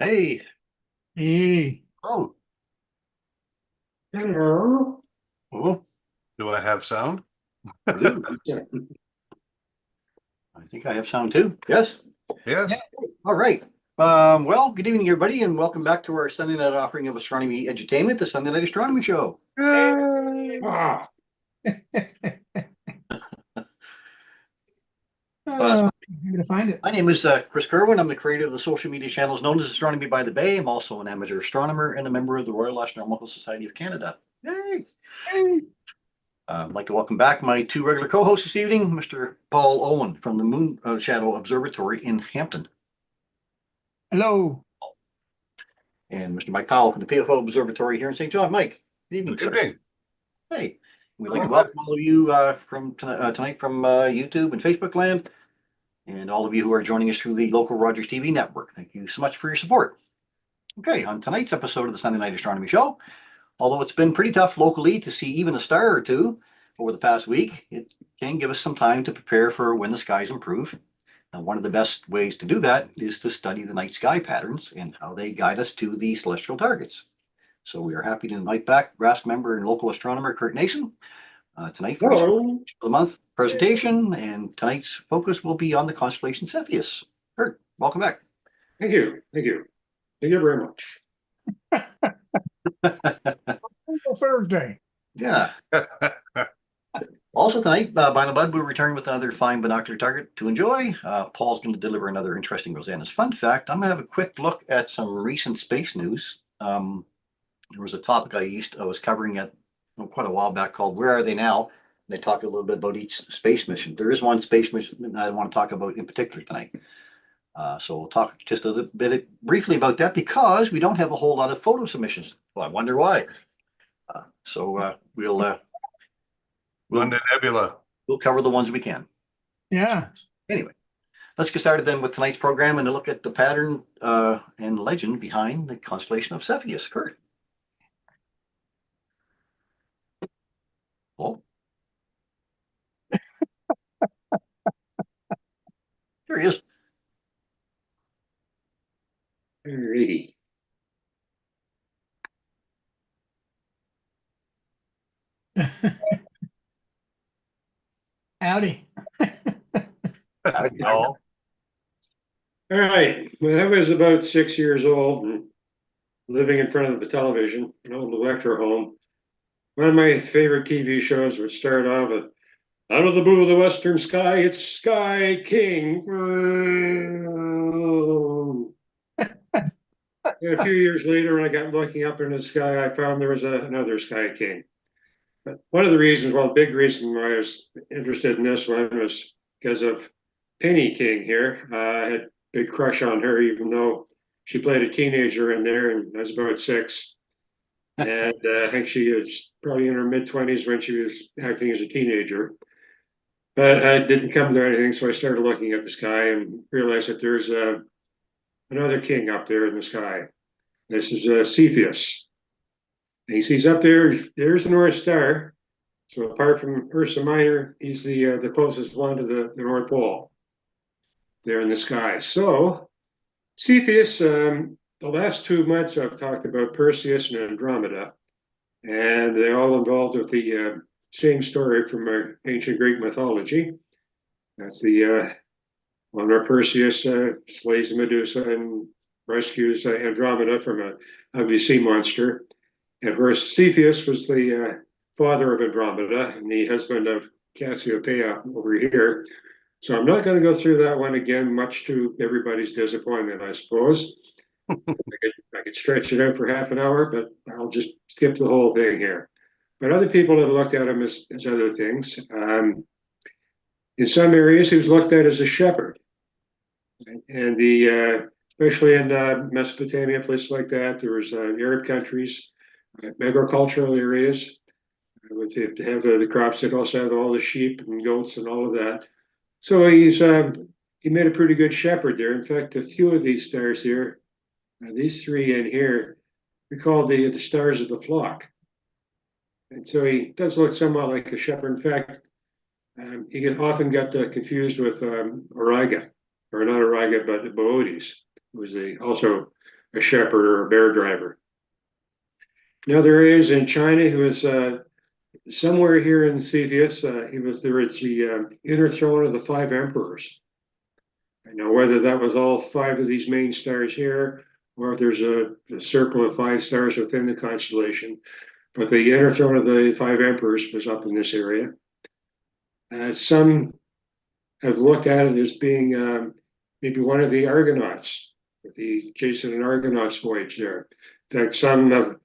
Hey, Hey, oh, Hello. oh, Do I have sound? I do. Yeah. I think I have sound too. Yes. yeah, Yes. All right. Well, good evening, everybody, and welcome back to our Sunday night offering of astronomy edutainment, the Sunday Night Astronomy Show. Yay. Ah, Uh, I'm gonna find it. my name is Chris Kerwin. I'm the creator of the social media channels known as Astronomy by the Bay. I'm also an amateur astronomer and a member of the Royal Astronomical Society of Canada. Yay! Hey. I'd like to welcome back my two regular co-hosts this evening, Mr. Paul Owen from the Moon Shadow Observatory in Hampton, Hello. and Mr. Mike Powell from the PFO Observatory here in St. John. Mike, good evening, Good sir. evening. Hey, we'd like Hello, to bud. welcome all of you from tonight from YouTube and Facebook land, and all of you who are joining us through the local Rogers TV network. Thank you so much for your support. Okay, on tonight's episode of the Sunday Night Astronomy Show, although it's been pretty tough locally to see even a star or two over the past week, it can give us some time to prepare for when the skies improve. And one of the best ways to do that is to study the night sky patterns and how they guide us to the celestial targets. So we are happy to invite back RASC member and local astronomer Kurt Nason tonight for his of hello. the month presentation. And tonight's focus will be on the constellation Cepheus. Kurt, welcome back. Thank you. Thank you. Thank you very much. Uncle Thursday. Yeah. Also tonight, by the Bud will return with another fine binocular target to enjoy. Paul's going to deliver another interesting Rosanna's fun fact. I'm going to have a quick look at some recent space news. There was a topic I was covering at quite a while back called "Where Are They Now?" They talk a little bit about each space mission. There is one space mission I want to talk about in particular tonight. So we'll talk just a little bit briefly about that because we don't have a whole lot of photo submissions. Well, I wonder why. So we'll Monday Nebula. we'll cover the ones we can. Yeah. Anyway, let's get started then with tonight's program and to look at the pattern and legend behind the constellation of Cepheus. Kurt. Oh, here he is. Alrighty. Howdy. No. All right. When I was about 6 years old and living in front of the television, an old electro home, one of my favorite TV shows would start off with "Out of the blue of the western sky, it's Sky King." And a few years later, when I got looking up into the sky, I found there was another Sky King. But one of the reasons, well, the big reason why I was interested in this one was because of Penny King here. I had a big crush on her, even though she played a teenager in there, and I was about six. And I think she was probably in her mid-20s when she was acting as a teenager. But I didn't come to anything, so I started looking at the sky and realized that there's another king up there in the sky. This is Cepheus. And he sees up there, there's the North Star. So apart from Ursa Minor, he's the closest one to the North Pole there in the sky. So Cepheus, the last 2 months I've talked about Perseus and Andromeda, and they all involved with the same story from ancient Greek mythology. That's the one where Perseus slays Medusa and rescues Andromeda from an ugly sea monster. And of course, Cepheus was the father of Andromeda and the husband of Cassiopeia over here. So I'm not going to go through that one again, much to everybody's disappointment, I suppose. I could stretch it out for half an hour, but I'll just skip the whole thing here. But other people have looked at him as other things. In some areas, he was looked at as a shepherd, and the especially in Mesopotamia, places like that, there was Arab countries, agricultural areas. Would have the crops that also have all the sheep and goats and all of that. So he made a pretty good shepherd there. In fact, a few of these stars here, these three in here, we call the stars of the flock. And so he does look somewhat like a shepherd. In fact, he often got confused with Auriga, or not Auriga, but Boötes, who was also a shepherd or a bear driver. Another area is in China. He was somewhere here in Cepheus. He was there at the inner throne of the five emperors. I know whether that was all five of these main stars here, or if there's a circle of five stars within the constellation. But the inner throne of the five emperors was up in this area. Some have looked at it as being maybe one of the Argonauts, with the Jason and Argonauts voyage there. In fact, some have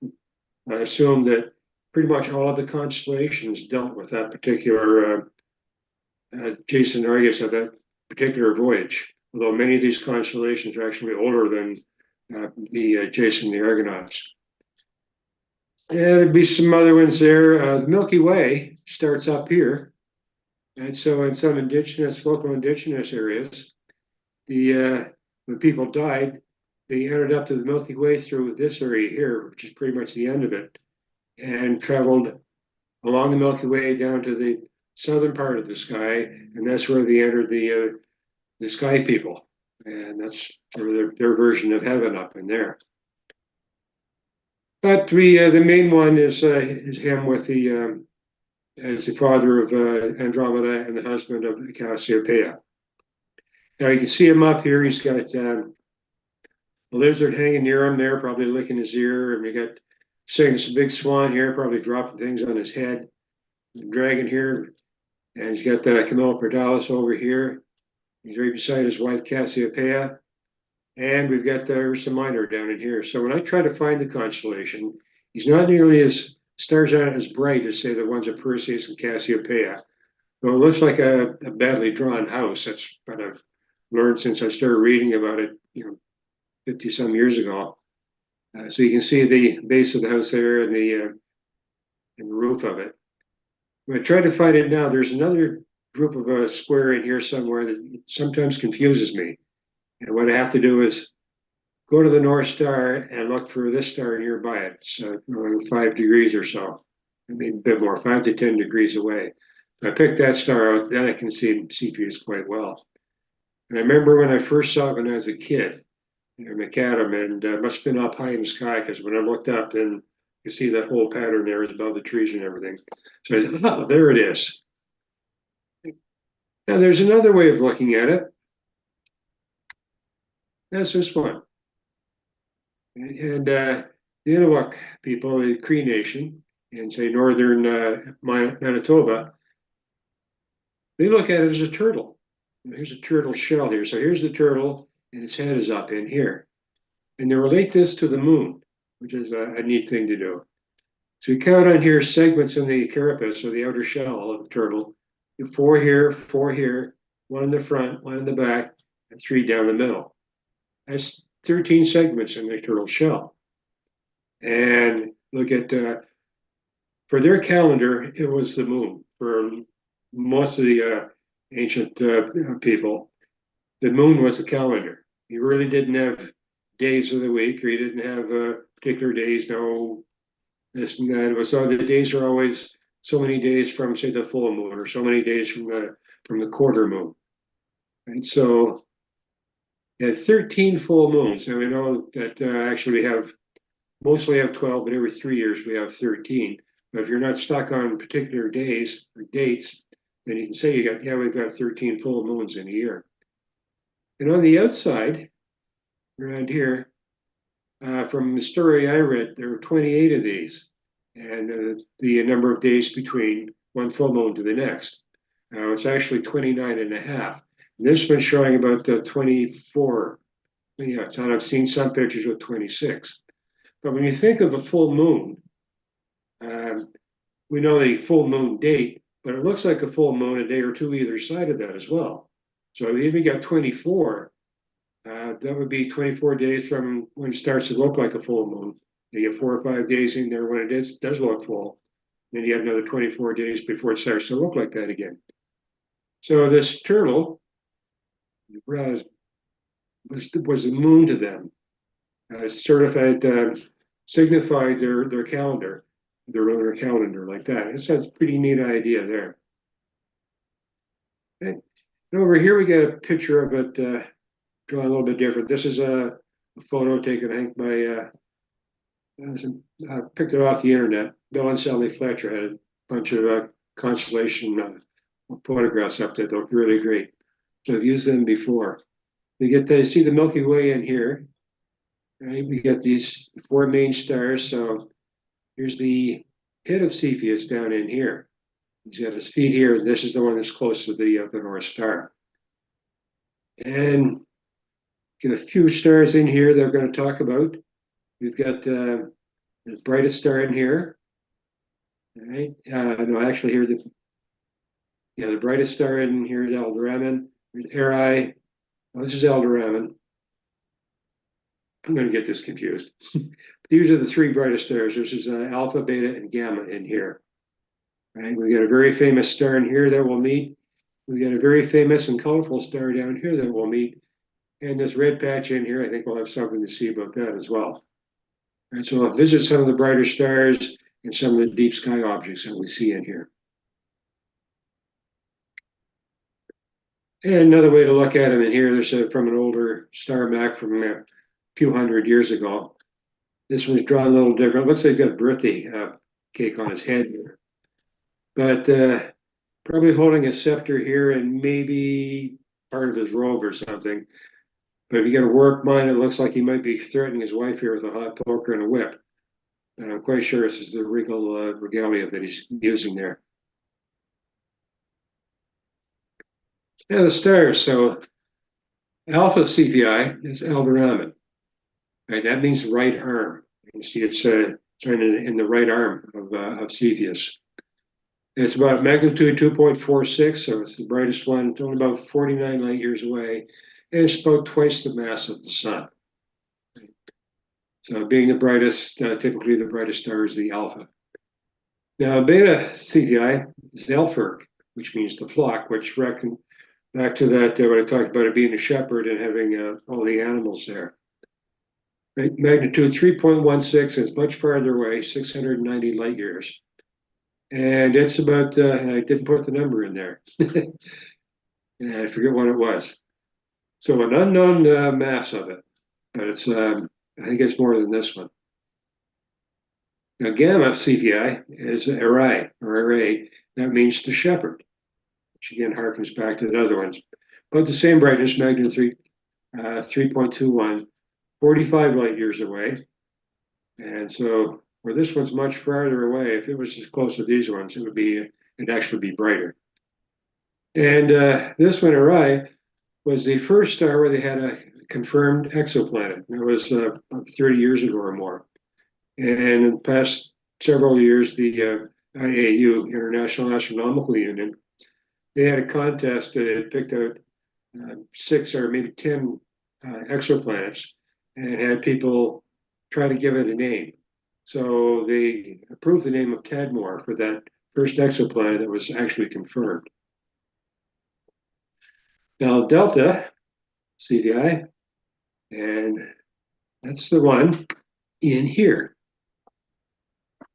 assumed that pretty much all of the constellations dealt with that particular Jason and Argus of that particular voyage, although many of these constellations are actually older than the Jason and the Argonauts. Yeah, there'd be some other ones there. The Milky Way starts up here. And so in some local indigenous areas, when people died, they entered up to the Milky Way through this area here, which is pretty much the end of it, and traveled along the Milky Way down to the southern part of the sky, and that's where they entered the sky people, and that's sort of their version of heaven up in there. But the main one is him with as the father of Andromeda and the husband of Cassiopeia. Now you can see him up here. He's got a lizard hanging near him there, probably licking his ear, and we got Cygnus, a big swan here, probably dropping things on his head. The dragon here, and he's got the Camilla Pardalis over here. He's right beside his wife Cassiopeia, and we've got the Ursa Minor down in here. So when I try to find the constellation, he's not nearly as stars aren't as bright as say the ones of Perseus and Cassiopeia. Though it looks like a badly drawn house. That's what I've learned since I started reading about it, 50 some years ago. So you can see the base of the house there and the roof of it. When I try to find it now, there's another group of a square in here somewhere that sometimes confuses me. And what I have to do is go to the North Star and look for this star nearby it. It's around 5 degrees or so, maybe a bit more, 5 to 10 degrees away. If I pick that star out, then I can see Cepheus quite well. And I remember when I first saw it when I was a kid in Macadam, and it must have been up high in the sky, because when I looked up, then you see that whole pattern there is above the trees and everything. So I thought, oh, there it is. Now there's another way of looking at it. That's this one. And the Innuak people, the Cree Nation, in say northern Manitoba, they look at it as a turtle. Here's a turtle shell here. So here's the turtle, and its head is up in here. And they relate this to the moon, which is a neat thing to do. So you count on here segments in the carapace, or the outer shell of the turtle. 4 here, 1 in the front, 1 in the back, and 3 down the middle. That's 13 segments in the turtle shell. And look at, for their calendar, it was the moon. For most of the ancient people, the moon was the calendar. You really didn't have days of the week, or you didn't have particular days, no this and that. It was the days are always so many days from say the full moon, or so many days from the quarter moon. And so at 13 full moons, and we know that actually we mostly have 12, but every 3 years we have 13. But if you're not stuck on particular days or dates, then you can say we've got 13 full moons in a year. And on the outside, around here, from the story I read, there were 28 of these, and the number of days between one full moon to the next. It's actually 29 and a half. And this one's showing about 24. Yeah, I've seen some pictures with 26. But when you think of a full moon, we know the full moon date, but it looks like a full moon a day or two either side of that as well. So if you got 24, that would be 24 days from when it starts to look like a full moon. You get 4 or 5 days in there when it does look full. Then you have another 24 days before it starts to look like that again. So this turtle was the moon to them, signified their calendar, their lunar calendar like that. It's a pretty neat idea there. And over here we get a picture of it drawn a little bit different. This is a photo taken, I think, by picked it off the internet. Bill and Sally Fletcher had a bunch of constellation photographs up there that look really great. So I've used them before. We get to see the Milky Way in here. Right, we get these four main stars. So here's the head of Cepheus down in here. He's got his feet here, and this is the one that's close to the North Star. And get a few stars in here that we're going to talk about. We've got the brightest star in here. All right. No, actually, here the brightest star in here is Aldebaran. There's Eri. Oh, this is Aldebaran. I'm going to get this confused. These are the three brightest stars. This is Alpha, Beta, and Gamma in here. Right. We got a very famous star in here that we'll meet. We got a very famous and colorful star down here that we'll meet. And this red patch in here, I think we'll have something to see about that as well. And so I'll visit some of the brighter stars and some of the deep sky objects that we see in here. And another way to look at them in here, there's from an older star map from a few hundred years ago. This one's drawn a little different. Looks like he's got a birthday cake on his head here. But probably holding a scepter here and maybe part of his robe or something. But if you get a work mind, it looks like he might be threatening his wife here with a hot poker and a whip. And I'm quite sure this is the regal regalia that he's using there. Yeah, the stars. So Alpha Cephei is Aldebaran. Right, that means right arm. You see it's showing in the right arm of Cepheus. It's about magnitude 2.46, so it's the brightest one. It's only about 49 light years away. And it's about twice the mass of the sun. So being the brightest, typically the brightest star is the alpha. Now, Beta Cephei is Elfurg, which means the flock, which reckon back to that what I talked about it being a shepherd and having all the animals there. Right? Magnitude 3.16 is much farther away, 690 light years. And it's about, and I didn't put the number in there. And I forget what it was. So an unknown mass of it, but it's I think it's more than this one. Now Gamma Cephei is Eri or array. That means the shepherd, which again harkens back to the other ones. But the same brightness, magnitude 3.21, 45 light years away. And so where this one's much farther away, if it was as close to these ones, it'd actually be brighter. And this one, Eri, was the first star where they had a confirmed exoplanet. That was 30 years ago or more. And in the past several years, the IAU, International Astronomical Union, they had a contest that had picked out 6 or maybe 10 exoplanets and had people try to give it a name. So they approved the name of Tadmor for that first exoplanet that was actually confirmed. Now Delta Cephei, and that's the one in here.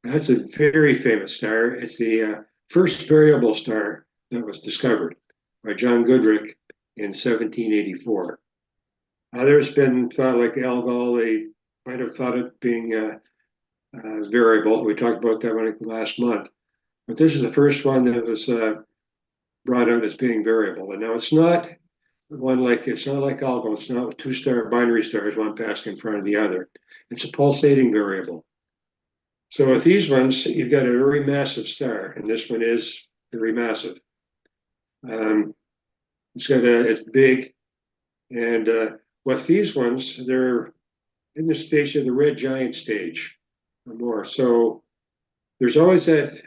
That's a very famous star. It's the first variable star that was discovered by John Goodricke in 1784. There's been thought like Algol, they might have thought it being variable. We talked about that one last month. But this is the first one that was brought out as being variable. And now it's not like Algol. It's not two-star binary stars, one passing in front of the other. It's a pulsating variable. So with these ones, you've got a very massive star, and this one is very massive. It's big, and with these ones, they're in the stage of the red giant stage or more. So there's always that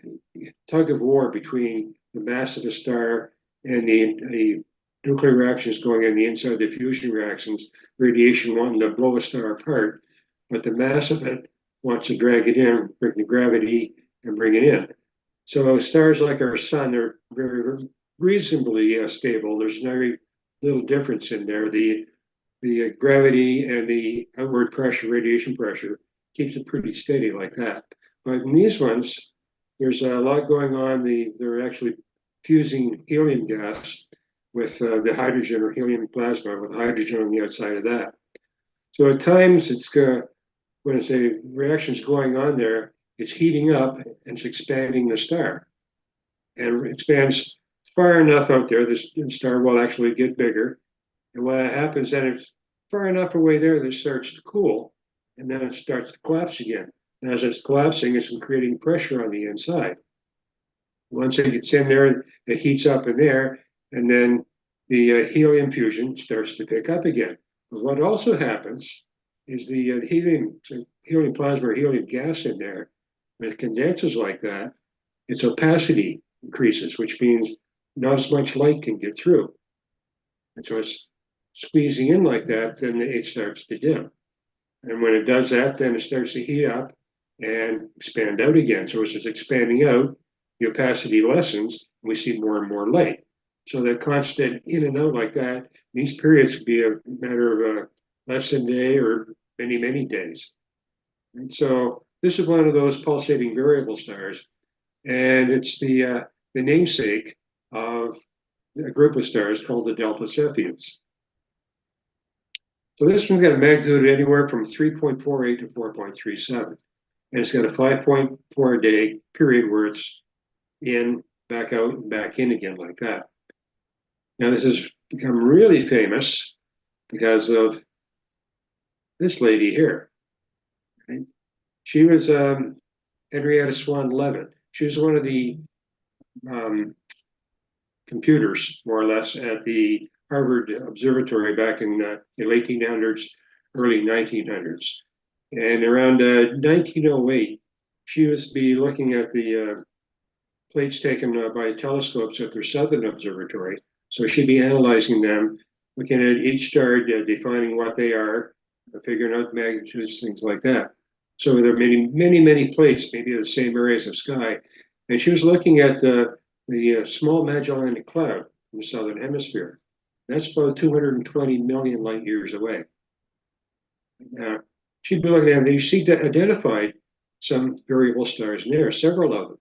tug of war between the mass of a star and the nuclear reactions going on the inside, the fusion reactions, radiation wanting to blow a star apart, but the mass of it wants to drag it in, bring the gravity and bring it in. So stars like our sun, they're very reasonably stable. There's very little difference in there. The gravity and the outward pressure, radiation pressure, keeps it pretty steady like that. But in these ones, there's a lot going on. They're actually fusing helium gas with the hydrogen or helium plasma with hydrogen on the outside of that. So at times when it's a reaction's going on there, it's heating up and it's expanding the star. And it expands far enough out there, the star will actually get bigger. And what happens then, if it's far enough away there, that it starts to cool, and then it starts to collapse again. And as it's collapsing, it's creating pressure on the inside. Once it gets in there, it heats up in there, and then the helium fusion starts to pick up again. But what also happens is the helium plasma or helium gas in there, when it condenses like that, its opacity increases, which means not as much light can get through. And so it's squeezing in like that, then it starts to dim. And when it does that, then it starts to heat up and expand out again. So as it's expanding out, the opacity lessens, and we see more and more light. So that constant in and out like that, these periods could be a matter of less than a day or many, many days. And so this is one of those pulsating variable stars, and it's the namesake of a group of stars called the delta Cepheus. So this one's got a magnitude anywhere from 3.48 to 4.37. And it's got a 5.4 day period where it's in, back out, and back in again like that. Now this has become really famous because of this lady here. Right? She was Henrietta Swan Leavitt. She was one of the computers, more or less, at the Harvard Observatory back in the late 1800s, early 1900s. And around 1908, she was be looking at the plates taken by telescopes at their Southern Observatory. So she'd be analyzing them, looking at each star, defining what they are, figuring out magnitudes, things like that. So there are many, many, many plates, maybe the same areas of sky. And she was looking at the small Magellanic Cloud in the Southern Hemisphere. That's about 220 million light years away. She'd be looking at these. She identified some variable stars in there, several of them.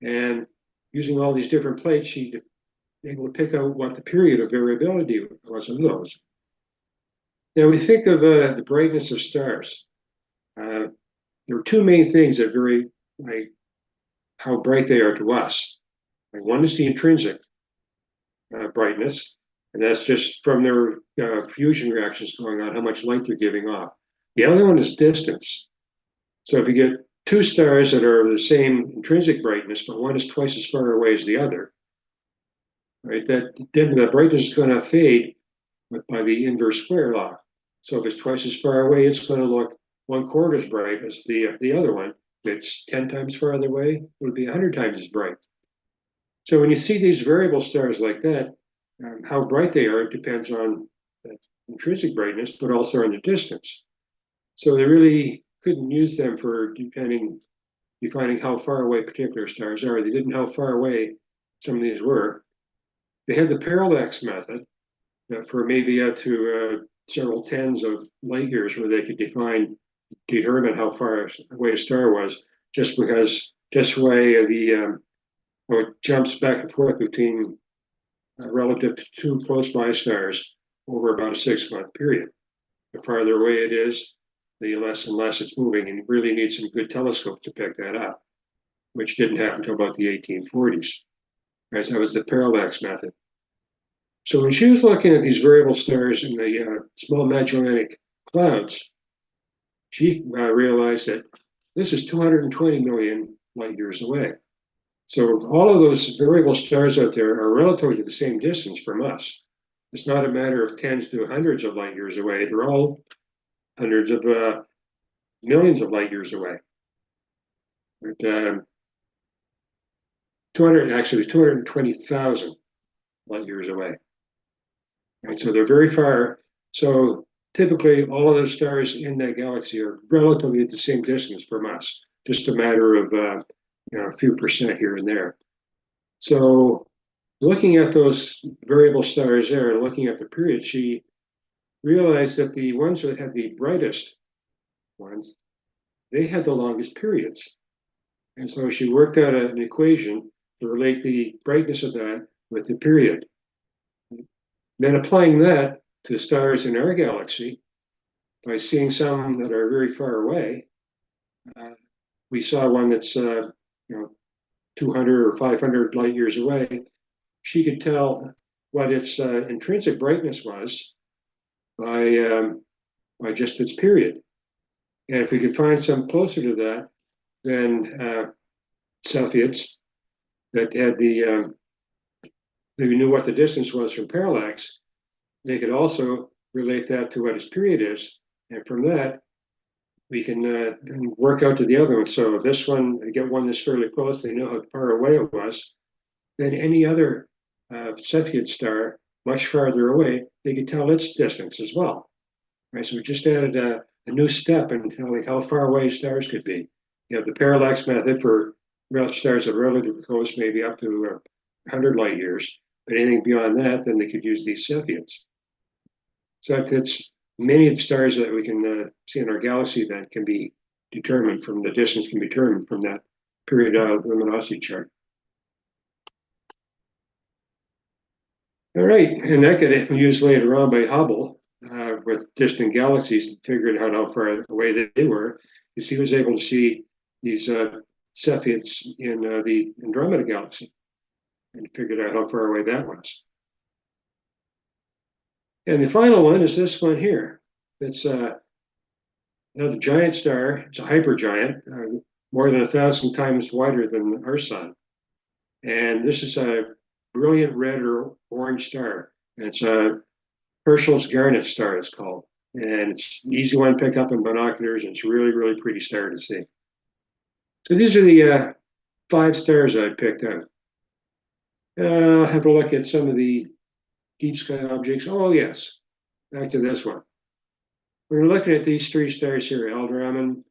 And using all these different plates, she was able to pick out what the period of variability was of those. Now we think of the brightness of stars. There are two main things that vary like how bright they are to us. Like one is the intrinsic brightness, and that's just from their fusion reactions going on, how much light they're giving off. The other one is distance. So if you get two stars that are the same intrinsic brightness, but one is twice as far away as the other, right? That then the brightness is going to fade by the inverse square law. So if it's twice as far away, it's going to look 1/4 as bright as the other one. If it's 10 times farther away, it would be 100 times as bright. So when you see these variable stars like that, how bright they are depends on the intrinsic brightness, but also on the distance. So they really couldn't use them for defining how far away particular stars are. They didn't know how far away some of these were. They had the parallax method for maybe up to several tens of light years where they could determine how far away a star was, just way it jumps back and forth between relative to two close by stars over about a 6-month period. The farther away it is, the less and less it's moving, and you really need some good telescopes to pick that up, which didn't happen until about the 1840s. Right, that was the parallax method. So when she was looking at these variable stars in the small Magellanic Clouds, she realized that this is 220 million light years away. So all of those variable stars out there are relatively the same distance from us. It's not a matter of tens to hundreds of light years away. They're all hundreds of millions of light years away. But, 220,000 light years away. Right, so they're very far. So typically all of the stars in that galaxy are relatively at the same distance from us, just a matter of a few percent here and there. So looking at those variable stars there and looking at the period, she realized that the ones that had the brightest ones, they had the longest periods. And so she worked out an equation to relate the brightness of that with the period. Then applying that to stars in our galaxy, by seeing some that are very far away. We saw one that's 200 or 500 light years away. She could tell what its intrinsic brightness was by just its period. And if we could find some closer to that, then Cepheus that had they knew what the distance was from parallax, they could also relate that to what its period is. And from that, we can work out to the other one. So if this one, I get one that's fairly close, they know how far away it was, then any other Cepheid star much farther away, they could tell its distance as well. Right, so we just added a new step in telling how far away stars could be. You have the parallax method for stars that are relatively close, maybe up to 100 light years. But anything beyond that, then they could use these Cepheids. So that's many of the stars that we can see in our galaxy that can be determined from the distance can be determined from that period luminosity chart. All right, and that got used later on by Hubble with distant galaxies and figured out how far away they were, because he was able to see these Cepheids in the Andromeda galaxy and figured out how far away that was. And the final one is this one here. It's another giant star. It's a hypergiant, more than 1,000 times wider than our sun. And this is a brilliant red or orange star. It's a Herschel's Garnet star, it's called. And it's an easy one to pick up in binoculars, and it's a really, really pretty star to see. So these are the 5 stars I picked out. I'll have a look at some of the deep sky objects. Oh, yes. Back to this one. We're looking at these 3 stars here, Alderaan,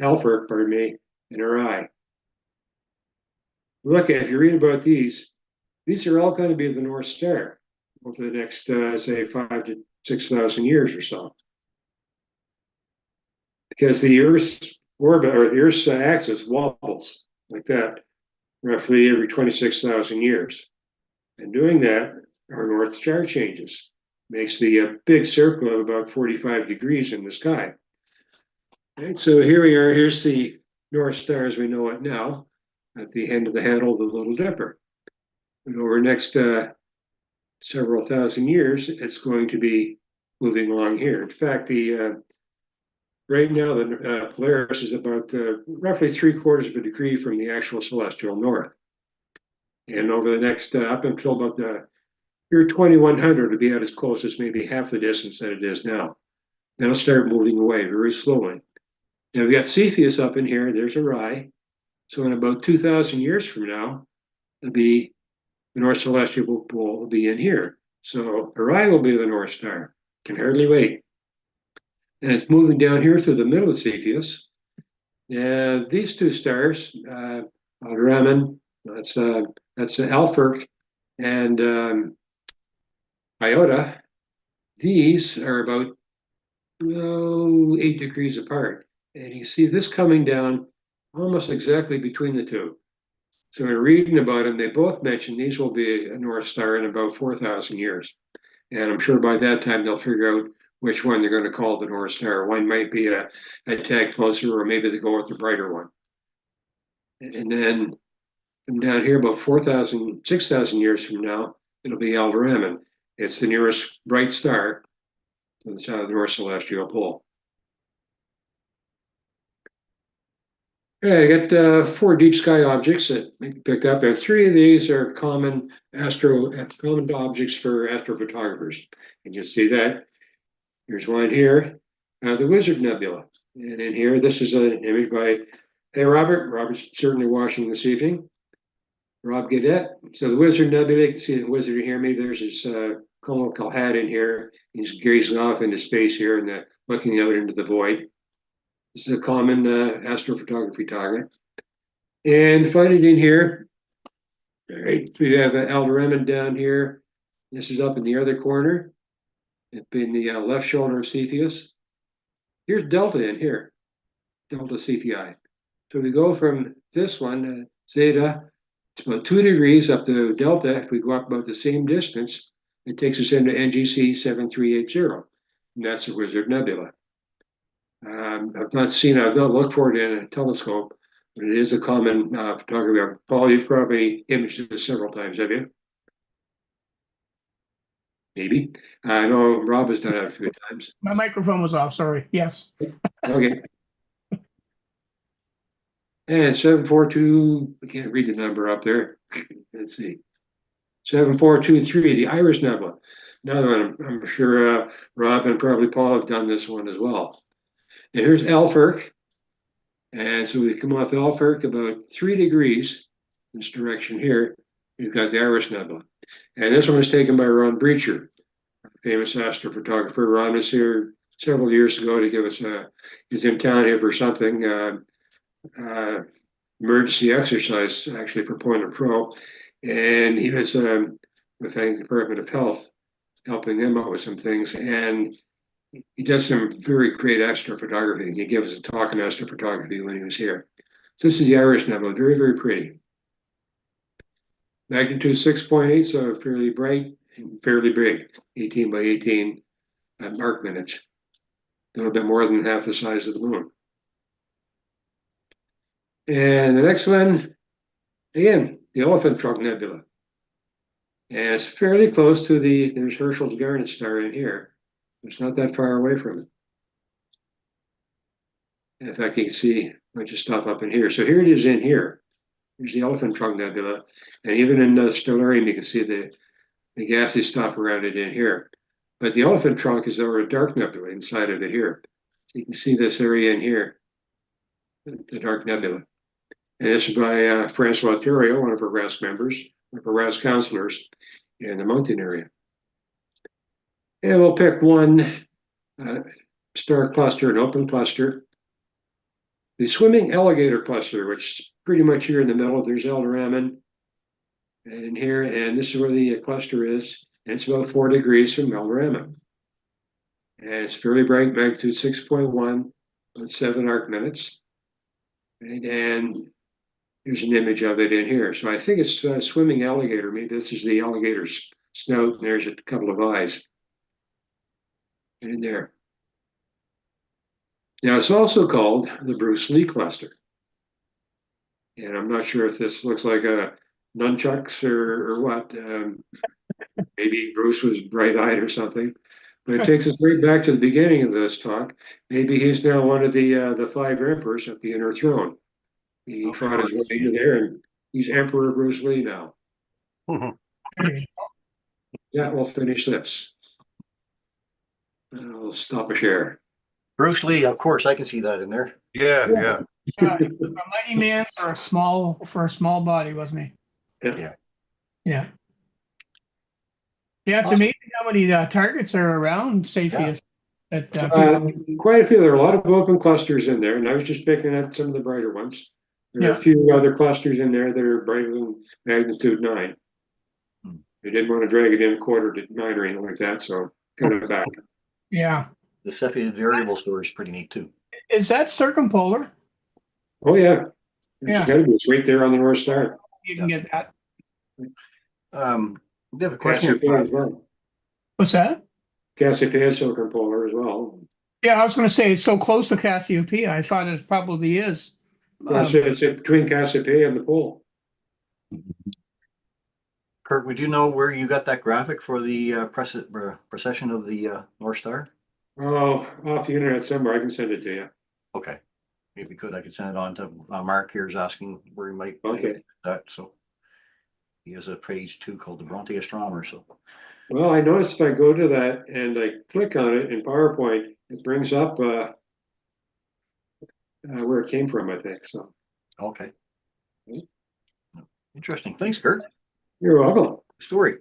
Alpha, pardon me, and Orion. Look at, if you read about these are all going to be the North Star over the next, say, 5,000 to 6,000 years or so. Because the Earth's orbit, or the Earth's axis, wobbles like that roughly every 26,000 years. And doing that, our North Star changes, makes the big circle of about 45 degrees in the sky. Right, so here we are, here's the North Star as we know it now, at the end of the handle of the Little Dipper. And over the next several thousand years, it's going to be moving along here. In fact, right now, the Polaris is about roughly 3/4 of a degree from the actual celestial north. And over the next, up until about the year 2100, it'll be at its closest, maybe half the distance that it is now. Then it'll start moving away very slowly. Now we've got Cepheus up in here, there's Orion. So in about 2,000 years from now, it'll be the North Celestial Pole will be in here. So Orion will be the North Star. Can hardly wait. And it's moving down here through the middle of Cepheus. And these 2 stars, Alderaan, that's Alpha, and Iota, these are about 8 degrees apart. And you see this coming down almost exactly between the 2. So in reading about them, they both mention these will be a North Star in about 4,000 years. And I'm sure by that time they'll figure out which one they're going to call the North Star. One might be a tad closer, or maybe they go with the brighter one. And then from down here, about 4,000, 6,000 years from now, it'll be Alderaan. It's the nearest bright star to the North Celestial Pole. Okay, I got 4 deep sky objects that we picked up, and 3 of these are common objects for astrophotographers. And you see that. Here's one here, the Wizard Nebula. And in here, this is an image by, hey, Robert. Robert's certainly watching this evening. Rob Gadet. So the Wizard Nebula, you can see the wizard here. Maybe there's his conical hat in here. He's gazing off into space here and looking out into the void. This is a common astrophotography target. And find it in here. All right, we have Alderaan down here. This is up in the other corner, up in the left shoulder of Cepheus. Here's Delta in here, Delta Cephei. So we go from this one, Zeta, it's about 2 degrees up to Delta. If we go up about the same distance, it takes us into NGC 7380. and that's the Wizard Nebula. I've not looked for it in a telescope, but it is a common photography. Paul, you've probably imaged this several times, have you? Maybe. I know Rob has done it a few times. My microphone was off. Sorry. Yes. Okay. And 742, I can't read the number up there. Let's see. 7423, the Iris Nebula. Another one, I'm sure Rob and probably Paul have done this one as well. And here's Alpherk. And so we come off Alpherk about 3 degrees in this direction here. We've got the Iris Nebula. And this one was taken by Ron Breacher, a famous astrophotographer. Ron was here several years ago to give us he's in town here for something, emergency exercise, actually, for Point of Pro. And he was with the Department of Health, helping them out with some things. And he does some very great astrophotography. He gave us a talk on astrophotography when he was here. So this is the Iris Nebula, very, very pretty. Magnitude 6.8, so fairly bright and fairly big, 18 by 18 arc minutes. A little bit more than half the size of the moon. And the next one, again, the Elephant Trunk Nebula. And it's fairly close to there's Herschel's Garnet Star in here. It's not that far away from it. In fact, you can see, I just stop up in here. So here it is in here. Here's the Elephant Trunk Nebula. And even in the stellarium, you can see the gassy stuff around it in here. But the Elephant Trunk is over a dark nebula inside of it here. So you can see this area in here, the dark nebula. And this is by Francois Theriault, one of our RAS members, one of our RAS counselors in the mountain area. And we'll pick one star cluster, an open cluster. The Swimming Alligator Cluster, which is pretty much here in the middle. There's Elderaman, and in here, and this is where the cluster is. And it's about 4 degrees from Elderaman. And it's fairly bright, magnitude 6.1, about 7 arc minutes. And here's an image of it in here. So I think it's a swimming alligator. Maybe this is the alligator's snout, and there's a couple of eyes in there. Now, it's also called the Bruce Lee cluster. And I'm not sure if this looks like a nunchucks or what. Maybe Bruce was bright-eyed or something. But it takes us right back to the beginning of this talk. Maybe he's now one of the 5 emperors at the Inner Throne. He fought his way into there, and he's Emperor Bruce Lee now. Yeah, we'll finish this. I'll stop a share. Bruce Lee, of course, I can see that in there. Yeah, yeah. He was a mighty man for a small body, wasn't he? Yeah. Yeah. Yeah, it's amazing how many targets are around Cepheus. That Quite a few. There are a lot of open clusters in there, and I was just picking up some of the brighter ones. There are a few other clusters in there that are brighter than magnitude 9. They didn't want to drag it in a quarter to 9 or anything like that, so cut it back. yeah. The Cepheus variable store is pretty neat too. Is that circumpolar? Oh, yeah. Yeah. It's gotta be. It's right there on the North Star. You can get that. We have a question Cassiopeia here. as well. What's that? Cassiopeia is circumpolar as well. Yeah, I was going to say it's so close to Cassiopeia. I thought it probably is. It's between Cassiopeia and the pole. Kurt, would you know where you got that graphic for the precession of the North Star? Oh, off the internet somewhere. I can send it to you. Okay. If you could, I could send it on to Mark here is asking where he might Okay. get that. So he has a page too called the Bronte Astronomer. So Well, I noticed if I go to that and I click on it in PowerPoint, it brings up where it came from, I think. So okay. Interesting. Thanks, Kurt. you're welcome. Story.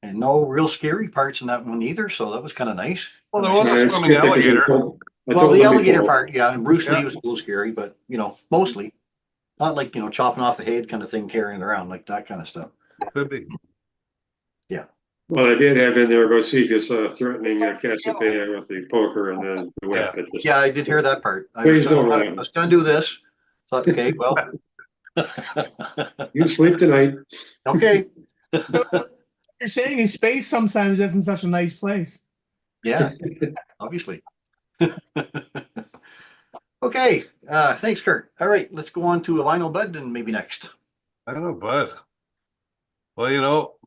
And no real scary parts in that one either, so that was kind of nice. Well, there was a I swimming skipped it 'cause I alligator. told- I Well, told the them alligator before. part, yeah, and Bruce Lee Yeah. was a little scary, but mostly not like chopping off the head kind of thing, carrying it around like that kind of stuff. Could be. Well, I did have in there about Cepheus threatening Cassiopeia with the poker and the whip. It just- Yeah, I did hear that part. I Please don't I run. was gonna do this. Thought, okay, well. You sleep tonight. Okay. You're saying in space sometimes isn't such a nice place. Yeah, obviously. Okay, thanks, Kurt. All right, let's go on to Lionel Bud and maybe next. I don't know, bud. Well,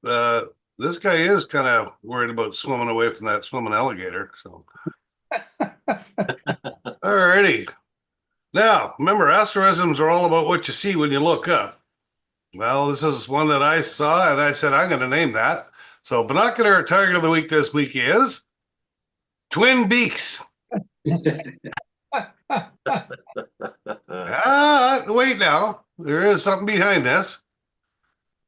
uh, this guy is kind of worried about swimming away from that swimming alligator. So, alrighty. Now, remember, asterisms are all about what you see when you look up. Well, this is one that I saw, and I said I'm going to name that. So, binocular target of the week this week is Twin Beaks. Wait now. There is something behind this.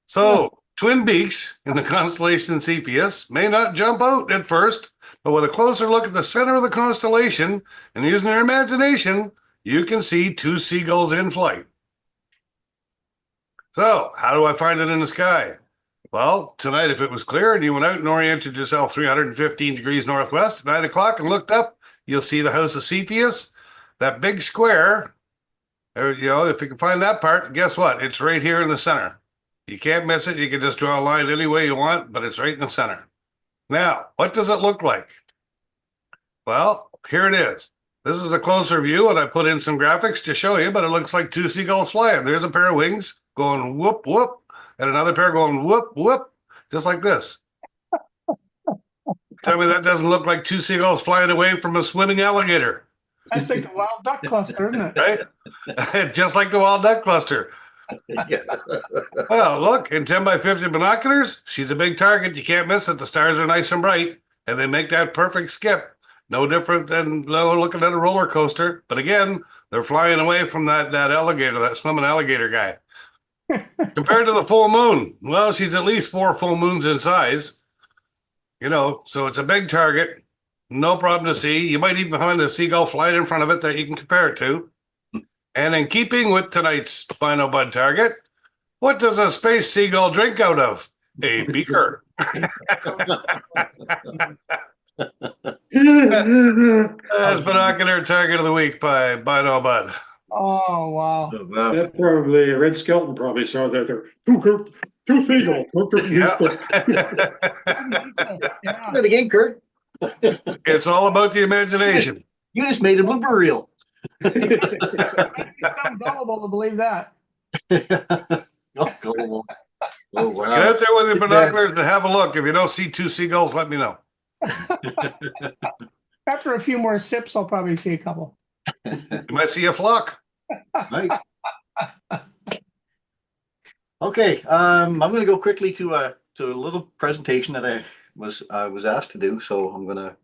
So, Twin Beaks in the constellation Cepheus may not jump out at first, but with a closer look at the center of the constellation and using your imagination, you can see two seagulls in flight. So, how do I find it in the sky? Well, tonight, if it was clear and you went out and oriented yourself 315 degrees northwest at 9 o'clock and looked up, you'll see the house of Cepheus, that big square. If you can find that part, guess what? It's right here in the center. You can't miss it. You can just draw a line any way you want, but it's right in the center. Now, what does it look like? Well, here it is. This is a closer view, and I put in some graphics to show you, but it looks like two seagulls flying. There's a pair of wings going whoop, whoop, and another pair going whoop, whoop, just like this. Tell me that doesn't look like two seagulls flying away from a swimming alligator. That's like the wild duck cluster, isn't it? Right? Just like the wild duck cluster. Yeah. Well, look, in 10 by 50 binoculars, she's a big target. You can't miss it. The stars are nice and bright, and they make that perfect skip. No different than looking at a roller coaster. But again, they're flying away from that alligator, that swimming alligator guy. Compared to the full moon, well, she's at least 4 full moons in size. So it's a big target. No problem to see. You might even find a seagull flying in front of it that you can compare it to. And in keeping with tonight's Final Bud target, what does a space seagull drink out of? A beaker. That's binocular target of the week by Final Bud. Oh, wow. That probably, Red Skelton probably saw that there. Two seagulls. Yeah. Yeah. The game, Kurt. It's all about the imagination. You just made a blooper reel. I'm gullible to believe that. Oh, gullible. Oh, wow. Get out there with your binoculars and have a look. If you don't see two seagulls, let me know. After a few more sips, I'll probably see a couple. You might see a flock. Right. Okay, I'm going to go quickly to a little presentation that I was asked to do, so I'm going to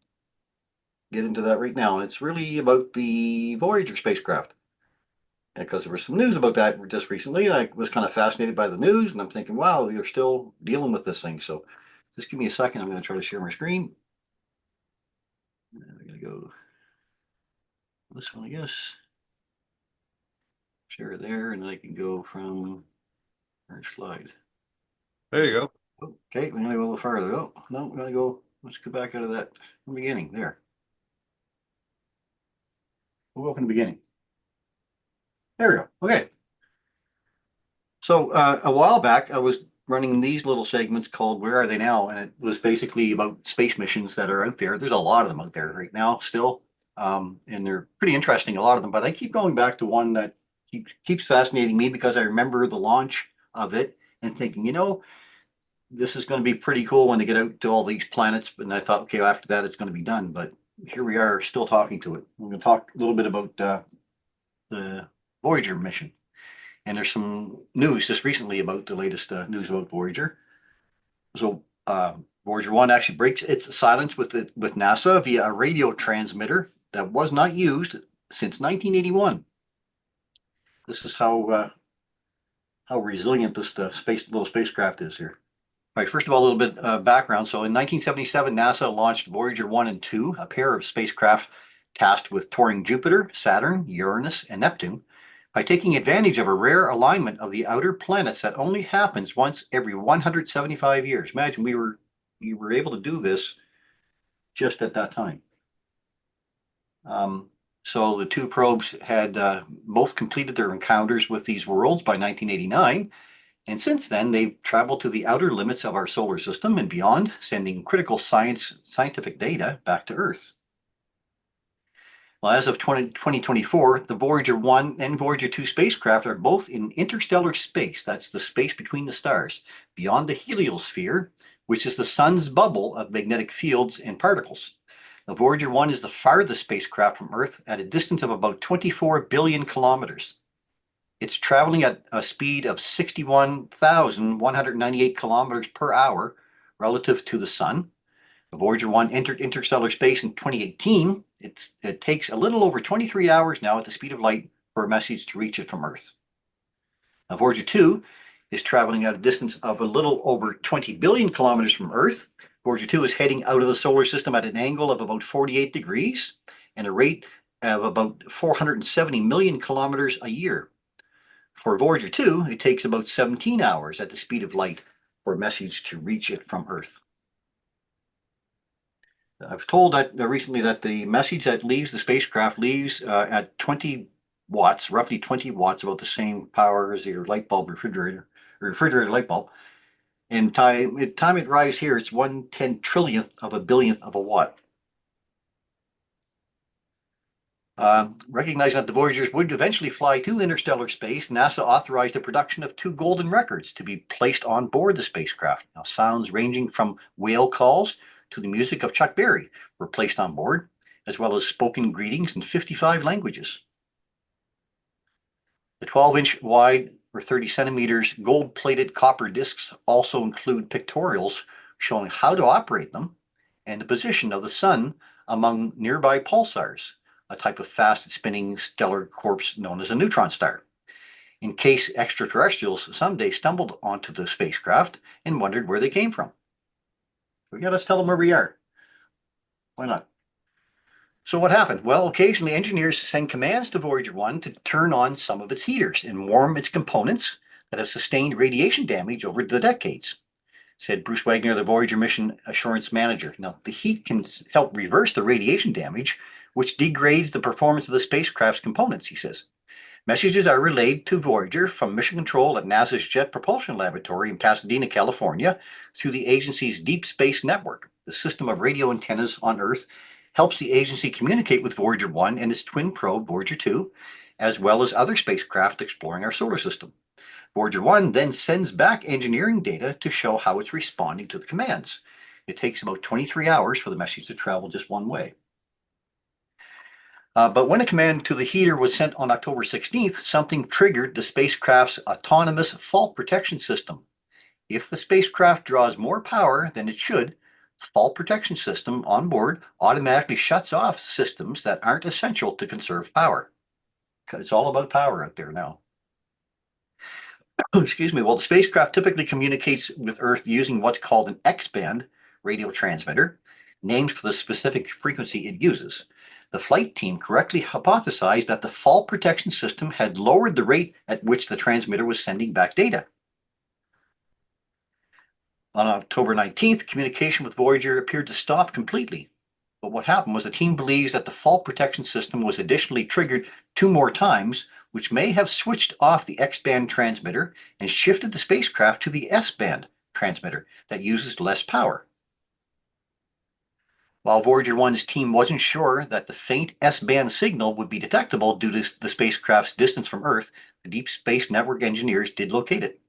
get into that right now. And it's really about the Voyager spacecraft, because there was some news about that just recently, and I was kind of fascinated by the news, and I'm thinking, wow, you're still dealing with this thing. So just give me a second. I'm going to try to share my screen. I'm going to go this one, I guess. Share it there, and then I can go from first slide. There you go. Okay, we're gonna go a little farther. Oh, no, we're gonna go, let's go back out of that from the beginning there. We'll go from the beginning. There we go. Okay. So a while back, I was running these little segments called Where Are They Now? And it was basically about space missions that are out there. There's a lot of them out there right now still. And they're pretty interesting, a lot of them. But I keep going back to one that keeps fascinating me because I remember the launch of it and thinking, this is going to be pretty cool when they get out to all these planets. And I thought, okay, after that, it's going to be done. But here we are still talking to it. We're going to talk a little bit about the Voyager mission. And there's some news just recently about the latest news about Voyager. So Voyager 1 actually breaks its silence with NASA via a radio transmitter that was not used since 1981. This is how resilient this little spacecraft is here. All right, first of all, a little bit background. So in 1977, NASA launched Voyager 1 and 2, a pair of spacecraft tasked with touring Jupiter, Saturn, Uranus, and Neptune, by taking advantage of a rare alignment of the outer planets that only happens once every 175 years. Imagine we were able to do this just at that time. So the two probes had both completed their encounters with these worlds by 1989, And since then, they've traveled to the outer limits of our solar system and beyond, sending critical scientific data back to Earth. Well, as of 2024, the Voyager 1 and Voyager 2 spacecraft are both in interstellar space. That's the space between the stars, beyond the heliosphere, which is the sun's bubble of magnetic fields and particles. The Voyager 1 is the farthest spacecraft from Earth at a distance of about 24 billion kilometers. It's traveling at a speed of 61,198 kilometers per hour relative to the sun. The Voyager 1 entered interstellar space in 2018. It takes a little over 23 hours now at the speed of light for a message to reach it from Earth. Now, Voyager 2 is traveling at a distance of a little over 20 billion kilometers from Earth. Voyager 2 is heading out of the solar system at an angle of about 48 degrees and a rate of about 470 million kilometers a year. For Voyager 2, it takes about 17 hours at the speed of light for a message to reach it from Earth. I've told that recently that the message that leaves the spacecraft leaves at 20 watts, roughly 20 watts, about the same power as your light bulb refrigerator light bulb. And time it arrives here, it's 1/10 trillionth of a billionth of a watt. Recognizing that the Voyagers would eventually fly to interstellar space, NASA authorized the production of 2 golden records to be placed on board the spacecraft. Now, sounds ranging from whale calls to the music of Chuck Berry were placed on board, as well as spoken greetings in 55 languages. The 12-inch wide or 30 centimeters gold-plated copper discs also include pictorials showing how to operate them and the position of the sun among nearby pulsars, a type of fast-spinning stellar corpse known as a neutron star, in case extraterrestrials someday stumbled onto the spacecraft and wondered where they came from. Yeah, let's tell them where we are. Why not? So what happened? Well, occasionally engineers send commands to Voyager 1 to turn on some of its heaters and warm its components that have sustained radiation damage over the decades, said Bruce Wagner, the Voyager Mission Assurance Manager. Now, the heat can help reverse the radiation damage, which degrades the performance of the spacecraft's components, he says. Messages are relayed to Voyager from Mission Control at NASA's Jet Propulsion Laboratory in Pasadena, California, through the agency's Deep Space Network. The system of radio antennas on Earth helps the agency communicate with Voyager 1 and its twin probe, Voyager 2, as well as other spacecraft exploring our solar system. Voyager 1 then sends back engineering data to show how it's responding to the commands. It takes about 23 hours for the message to travel just one way. But when a command to the heater was sent on October 16th, something triggered the spacecraft's autonomous fault protection system. If the spacecraft draws more power than it should, the fault protection system on board automatically shuts off systems that aren't essential to conserve power. It's all about power out there now. Excuse me. Well, the spacecraft typically communicates with Earth using what's called an X-band radio transmitter, named for the specific frequency it uses. The flight team correctly hypothesized that the fault protection system had lowered the rate at which the transmitter was sending back data. On October 19th, communication with Voyager appeared to stop completely. But what happened was the team believes that the fault protection system was additionally triggered 2 more times, which may have switched off the X-band transmitter and shifted the spacecraft to the S-band transmitter that uses less power. While Voyager 1's team wasn't sure that the faint S-band signal would be detectable due to the spacecraft's distance from Earth, the Deep Space Network engineers did locate it.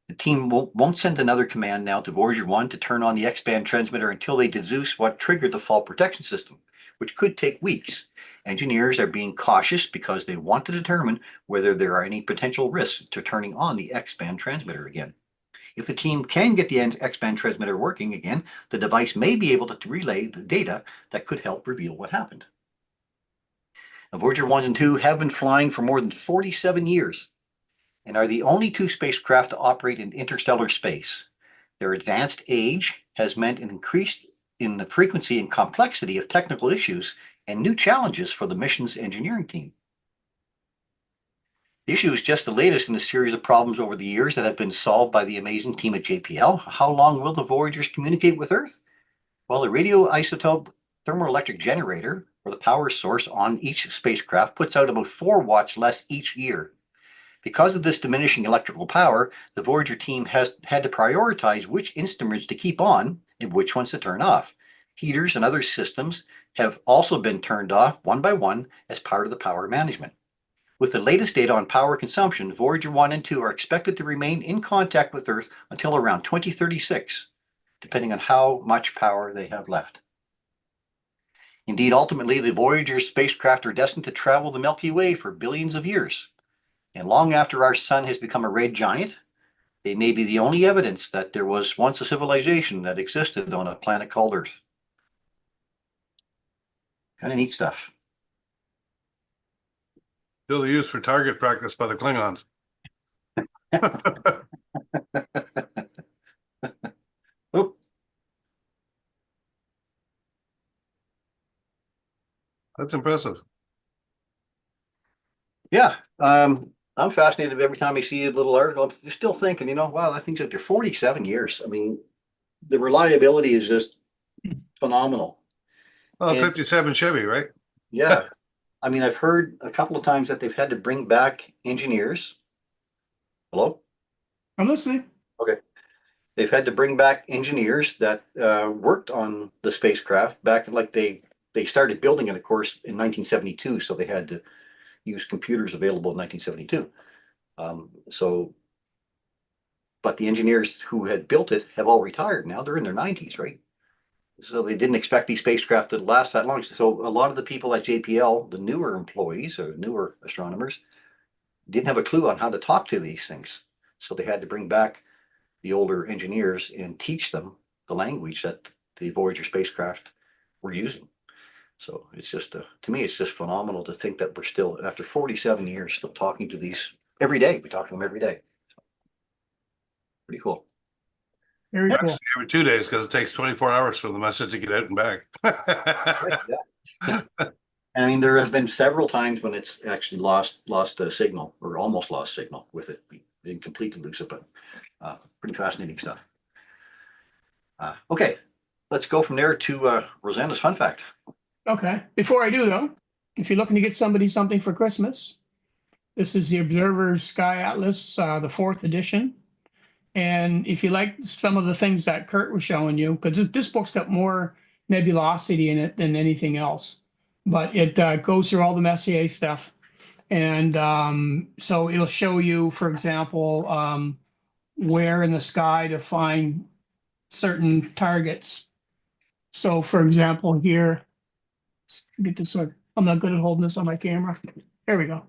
The team won't send another command now to Voyager 1 to turn on the X-band transmitter until they deduce what triggered the fault protection system, which could take weeks. Engineers are being cautious because they want to determine whether there are any potential risks to turning on the X-band transmitter again. If the team can get the X-band transmitter working again, the device may be able to relay the data that could help reveal what happened. Now, Voyager 1 and 2 have been flying for more than 47 years and are the only 2 spacecraft to operate in interstellar space. Their advanced age has meant an increase in the frequency and complexity of technical issues and new challenges for the mission's engineering team. The issue is just the latest in a series of problems over the years that have been solved by the amazing team at JPL. How long will the Voyagers communicate with Earth? Well, a radioisotope thermoelectric generator, or the power source on each spacecraft, puts out about 4 watts less each year. Because of this diminishing electrical power, the Voyager team has had to prioritize which instruments to keep on and which ones to turn off. Heaters and other systems have also been turned off one by one as part of the power management. With the latest data on power consumption, Voyager 1 and 2 are expected to remain in contact with Earth until around 2036, depending on how much power they have left. Indeed, ultimately, the Voyager spacecraft are destined to travel the Milky Way for billions of years. And long after our sun has become a red giant, they may be the only evidence that there was once a civilization that existed on a planet called Earth. Kind of neat stuff. Still used for target practice by the Klingons. Oop. That's impressive. Yeah, I'm fascinated every time I see a little article. I'm still thinking, wow, that thing's out there 47 years. I mean, the reliability is just phenomenal. Well, And- 57 Chevy, right? Yeah. I mean, I've heard a couple of times that they've had to bring back engineers. Hello? I'm listening. Okay. They've had to bring back engineers that worked on the spacecraft back like they started building it, of course, in 1972. So they had to use computers available in 1972. But the engineers who had built it have all retired now. They're in their 90s, right? So they didn't expect these spacecraft to last that long. So a lot of the people at JPL, the newer employees or newer astronomers, didn't have a clue on how to talk to these things. So they had to bring back the older engineers and teach them the language that the Voyager spacecraft were using. So it's just, to me, it's just phenomenal to think that we're still, after 47 years, still talking to these every day. We talk to them every day. Pretty cool. Very cool. Actually, every 2 days because it takes 24 hours for the message to get out and back. Yeah. I mean, there have been several times when it's actually lost a signal or almost lost signal with it being completely loose, but pretty fascinating stuff. Okay, let's go from there to Rosanna's fun fact. Okay. Before I do though, if you're looking to get somebody something for Christmas, this is the Observer Sky Atlas, the 4th edition. And if you like some of the things that Kurt was showing you, because this book's got more nebulosity in it than anything else, but it goes through all the Messier stuff. And so it'll show you, for example, where in the sky to find certain targets. So for example, here, get this one. I'm not good at holding this on my camera. There we go.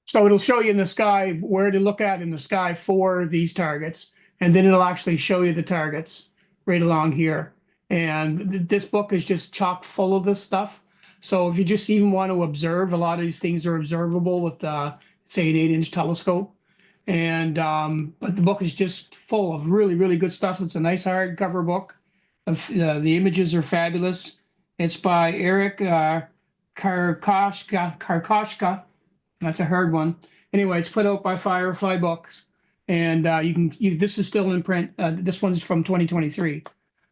So it'll show you in the sky where to look at in the sky for these targets. And then it'll actually show you the targets right along here. And this book is just chock full of this stuff. So if you just even want to observe, a lot of these things are observable with, say, an 8-inch telescope. And but the book is just full of really, really good stuff. It's a nice hardcover book. The images are fabulous. It's by Eric Karkoshka. That's a hard one. Anyway, it's put out by Firefly Books, and this is still in print. This one's from 2023.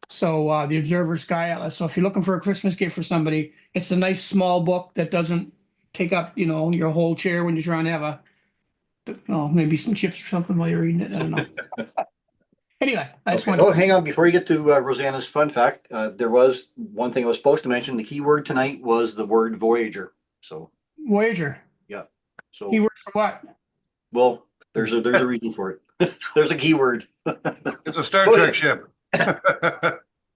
So the Observer Sky Atlas. So if you're looking for a Christmas gift for somebody, it's a nice small book that doesn't take up, your whole chair when you're trying to have maybe some chips or something while you're eating it. I don't know. Anyway, I just wanted. Oh, hang on. Before you get to Rosanna's fun fact, there was one thing I was supposed to mention. The key word tonight was the word Voyager. So Voyager. yeah. So Keyword for what? well, there's a reason for it. There's a keyword. It's a Star Go Trek ahead. ship.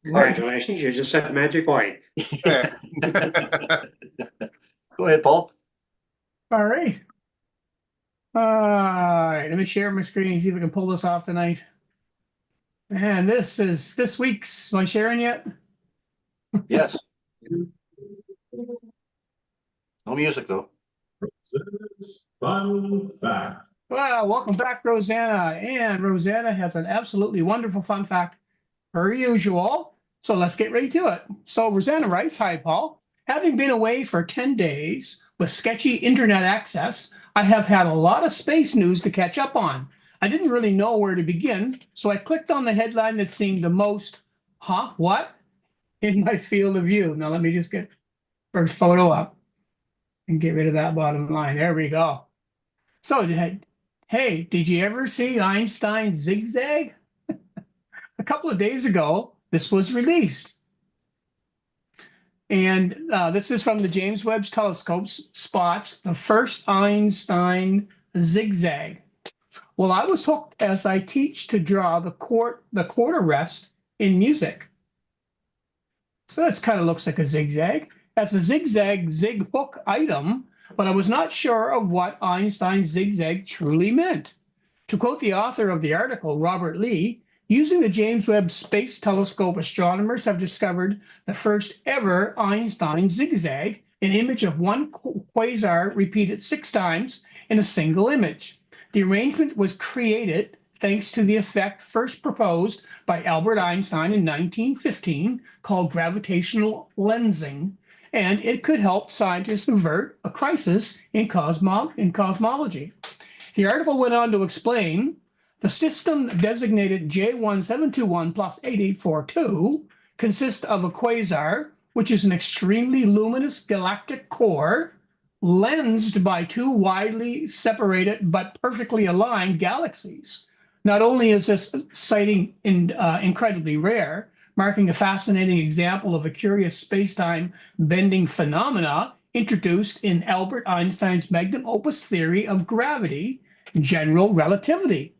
Congratulations, you just said magic white. Go ahead, Paul. All right. All right. Let me share my screen and see if I can pull this off tonight. And this is this week's. Am I sharing yet? Yes. No music though. Fun fact. Well, welcome back, Rosanna. And Rosanna has an absolutely wonderful fun fact, per usual. So let's get right to it. So Rosanna writes, "Hi, Paul. Having been away for 10 days with sketchy internet access, I have had a lot of space news to catch up on. I didn't really know where to begin, so I clicked on the headline that seemed the most, what? In my field of view." Now let me just get first photo up and get rid of that bottom line. There we go. So, hey, did you ever see Einstein's zigzag? A couple of days ago, this was released. And this is from the James Webb Telescope, spots the first Einstein zigzag. Well, I was hooked as I teach to draw the quarter rest in music. So that kind of looks like a zigzag. That's a zigzag zig hook item, but I was not sure of what Einstein's zigzag truly meant. To quote the author of the article, Robert Lee, using the James Webb Space Telescope, astronomers have discovered the first ever Einstein zigzag, an image of one quasar repeated 6 times in a single image. The arrangement was created thanks to the effect first proposed by Albert Einstein in 1915 called gravitational lensing, and it could help scientists avert a crisis in cosmology. The article went on to explain the system designated J1721 plus 8842 consists of a quasar, which is an extremely luminous galactic core lensed by 2 widely separated but perfectly aligned galaxies. Not only is this sighting incredibly rare, marking a fascinating example of a curious space-time bending phenomena introduced in Albert Einstein's magnum opus theory of gravity, general relativity.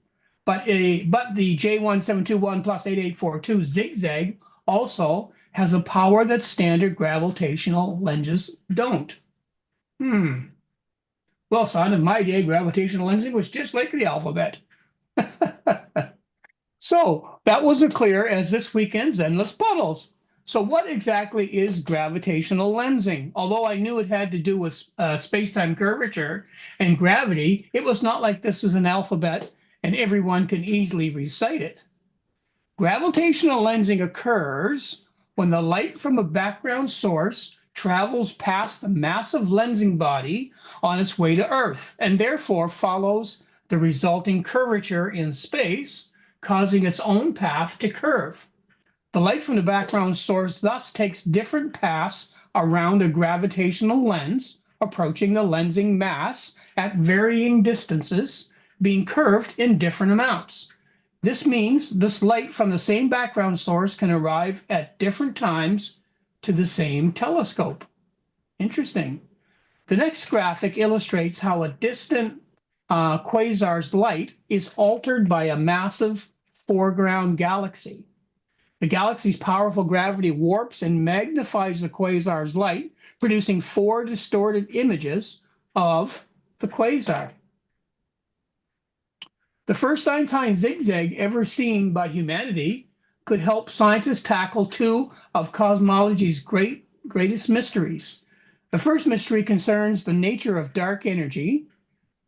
But the J1721 plus 8842 zigzag also has a power that standard gravitational lenses don't. Well, son, in my day, gravitational lensing was just like the alphabet. So that wasn't clear as this weekend's endless puddles. So what exactly is gravitational lensing? Although I knew it had to do with space-time curvature and gravity, it was not like this is an alphabet and everyone can easily recite it. Gravitational lensing occurs when the light from a background source travels past the massive lensing body on its way to Earth and therefore follows the resulting curvature in space, causing its own path to curve. The light from the background source thus takes different paths around a gravitational lens, approaching the lensing mass at varying distances, being curved in different amounts. This means this light from the same background source can arrive at different times to the same telescope. Interesting. The next graphic illustrates how a distant quasar's light is altered by a massive foreground galaxy. The galaxy's powerful gravity warps and magnifies the quasar's light, producing 4 distorted images of the quasar. The first Einstein zigzag ever seen by humanity could help scientists tackle 2 of cosmology's greatest mysteries. The first mystery concerns the nature of dark energy,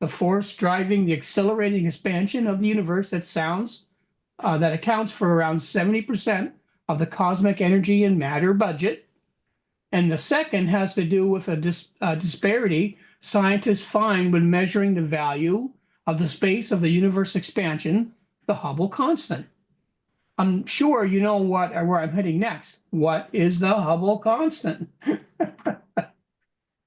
the force driving the accelerating expansion of the universe that accounts for around 70% of the cosmic energy and matter budget. And the second has to do with a disparity scientists find when measuring the value of the space of the universe expansion, the Hubble constant. I'm sure you know where I'm heading next. What is the Hubble constant? The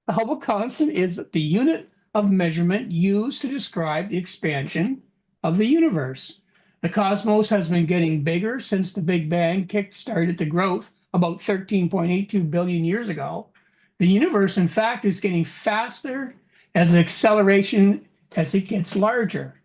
Hubble constant is the unit of measurement used to describe the expansion of the universe. The cosmos has been getting bigger since the Big Bang kick-started the growth about 13.82 billion years ago. The universe, in fact, is getting faster as an acceleration as it gets larger.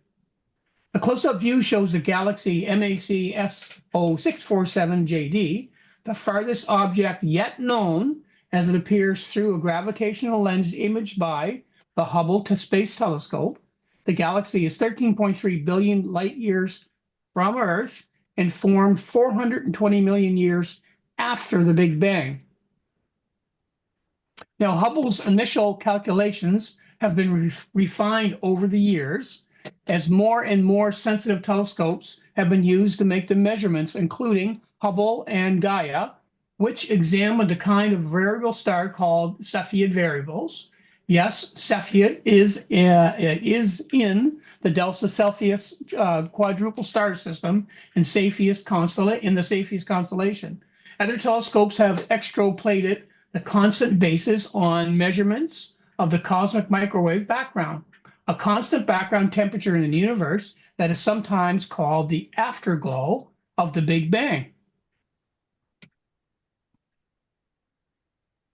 The close-up view shows the galaxy MAC S0647JD, the farthest object yet known, as it appears through a gravitational lens imaged by the Hubble Space Telescope. The galaxy is 13.3 billion light years from Earth and formed 420 million years after the Big Bang. Now, Hubble's initial calculations have been refined over the years as more and more sensitive telescopes have been used to make the measurements, including Hubble and Gaia, which examined a kind of variable star called Cepheid variables. Yes, Cepheid is in the Delta Cepheus quadruple star system in the Cepheus constellation. Other telescopes have extrapolated the constant basis on measurements of the cosmic microwave background. a constant background temperature in the universe that is sometimes called the afterglow of the Big Bang.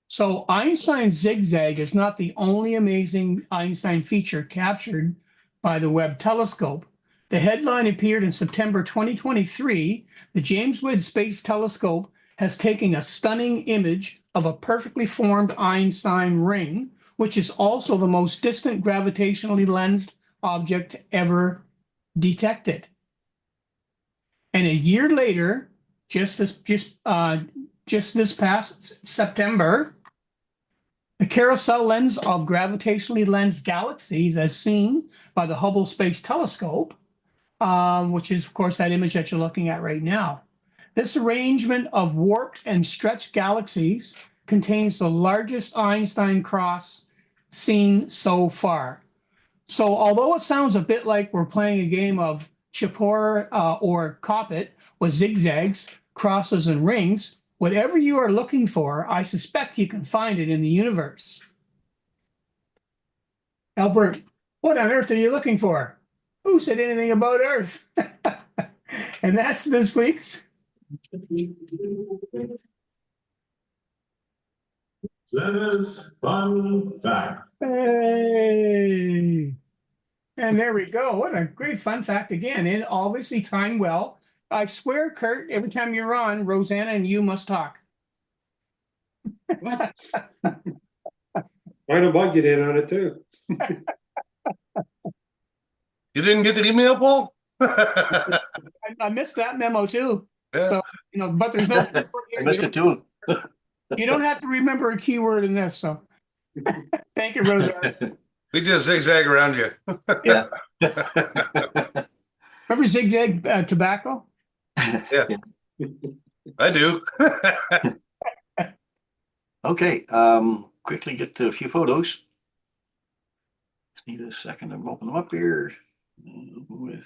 So Einstein's zigzag is not the only amazing Einstein feature captured by the Webb telescope. The headline appeared in September 2023. The James Webb Space Telescope has taken a stunning image of a perfectly formed Einstein ring, which is also the most distant gravitationally lensed object ever detected. And a year later, just this past September, the carousel lens of gravitationally lensed galaxies, as seen by the Hubble Space Telescope, which is, of course, that image that you're looking at right now. This arrangement of warped and stretched galaxies contains the largest Einstein cross seen so far. So although it sounds a bit like we're playing a game of Chipper or Coppet with zigzags, crosses, and rings, whatever you are looking for, I suspect you can find it in the universe. Albert, what on earth are you looking for? Who said anything about Earth? And that's this week's. Santa's fun fact. Hey. And there we go. What a great fun fact again. And obviously timed well. I swear, Kurt, every time you're on, Rosanna and you must talk. Why don't I get in on it too? You didn't get the email, Paul? I missed that memo too. Yeah. So, but there's no. I missed it too. You don't have to remember a keyword in this. So thank you, Rosanna. We just zigzag around you. Yeah. Remember zigzag tobacco? Yeah. I do. Okay, quickly get to a few photos. Just need a second to open them up here. With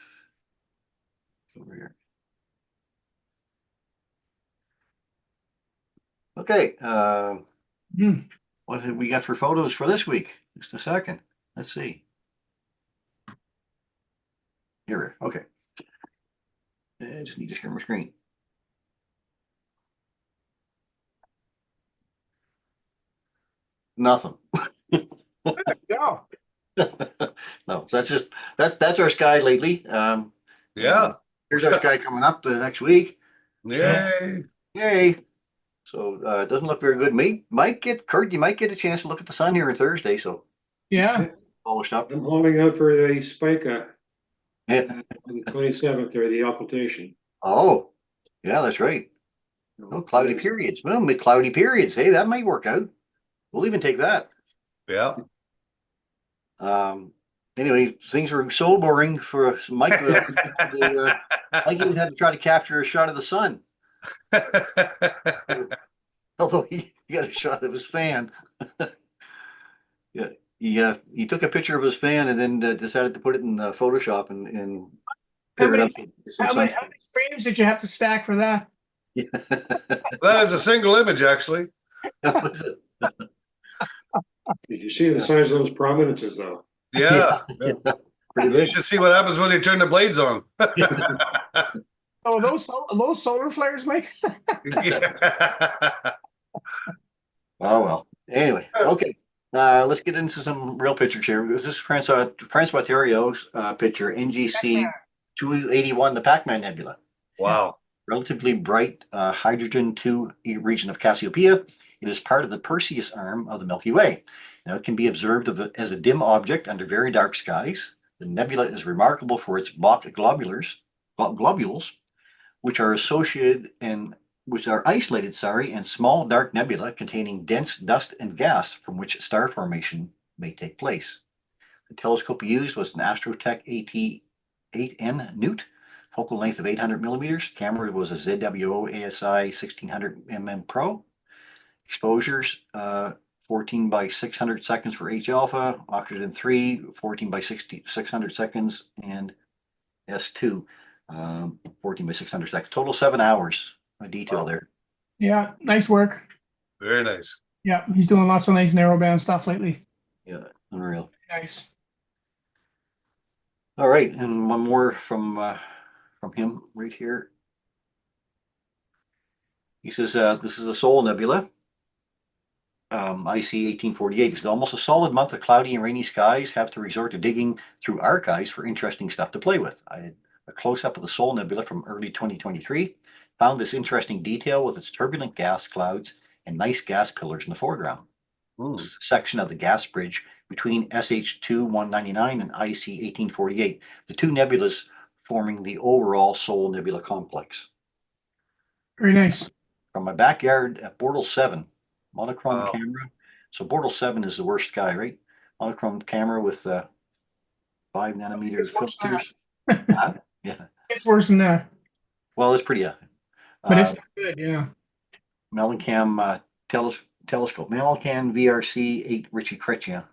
over here. Okay, what have we got for photos for this week? Just a second. Let's see. Here, okay. I just need to share my screen. Nothing. Yeah. No, that's our sky lately. Yeah. Here's our sky coming up the next week. Yay. Yay. So it doesn't look very good. Kurt, you might get a chance to look at the sun here on Thursday, so Yeah. polished up. I'm holding out for the spica Yeah. on the 27th or the occultation. Oh, yeah, that's right. No cloudy periods. Well, cloudy periods. Hey, that might work out. We'll even take that. Yeah. Anyway, things were so boring for Mike. Mike even had to try to capture a shot of the sun, although he got a shot of his fan. Yeah, he took a picture of his fan and then decided to put it in Photoshop and pair it up with some How many sunshine. frames did you have to stack for that? Yeah. That is a single image, actually. That was it. Did you see the size of those prominences though? Yeah. Yeah. Pretty You big. should see what happens when you turn the blades on. Oh, those solar flares, Mike? Oh well. Anyway, okay. Let's get into some real pictures here. This is Francois Theriault's picture, NGC 281, the Pac-Man Nebula. Wow. Relatively bright hydrogen 2 region of Cassiopeia. It is part of the Perseus arm of the Milky Way. Now, it can be observed as a dim object under very dark skies. The nebula is remarkable for its Bok globules, which are isolated, and small dark nebula containing dense dust and gas from which star formation may take place. The telescope used was an Astrotech AT8N Newt, focal length of 800 millimeters. Camera was a ZWO ASI 1600 mm Pro. Exposures 14 by 600 seconds for H alpha, oxygen 3, 14 by 600 seconds, and S2, 14 by 600 seconds. Total 7 hours of detail there. Yeah, nice work. Very nice. Yeah, he's doing lots of nice narrowband stuff lately. Yeah, unreal. Nice. All right, and one more from him right here. He says, this is a Sol Nebula. IC 1848. It's almost a solid month of cloudy and rainy skies. Have to resort to digging through archives for interesting stuff to play with. I had a close-up of the Sol Nebula from early 2023. Found this interesting detail with its turbulent gas clouds and nice gas pillars in the foreground. Section of the gas bridge between SH2 199 and IC 1848. The two nebulas forming the overall Sol Nebula complex. Very nice. From my backyard at Bortle 7, monochrome Wow. camera. So Bortle 7 is the worst sky, right? Monochrome camera with 5 nanometer It's worse than filters. Yeah. It's worse than that, Well, it's pretty. but it's good. Yeah. Mellencam telescope. Mellencam VRC 8 Ritchie Chrétien.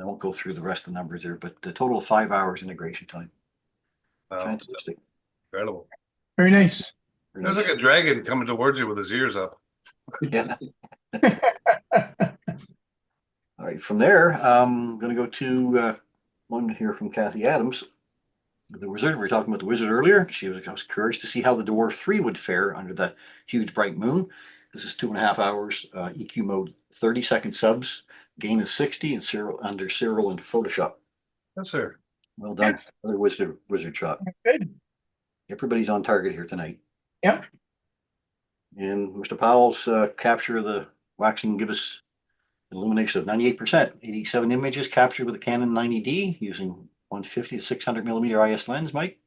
I won't go through the rest of the numbers there, but the total of 5 hours integration time. Wow. Fantastic. Incredible. Very nice. Very There's nice. like a dragon coming towards you with his ears up. Yeah. All right. From there, I'm going to go to one here from Kathy Adams. The wizard. We were talking about the wizard earlier. I was curious to see how the Dwarf 3 would fare under that huge bright moon. This is 2.5 hours, EQ mode, 30-second subs, gain of 60, and under serial and Photoshop. Yes, sir. Well done. Yes. Another wizard shot. Good. Everybody's on target here tonight. Yep. And Mr. Powell's capture of the waxing give us illumination of 98%. 87 images captured with a Canon 90D using 150 to 600 millimeter IS lens, Mike.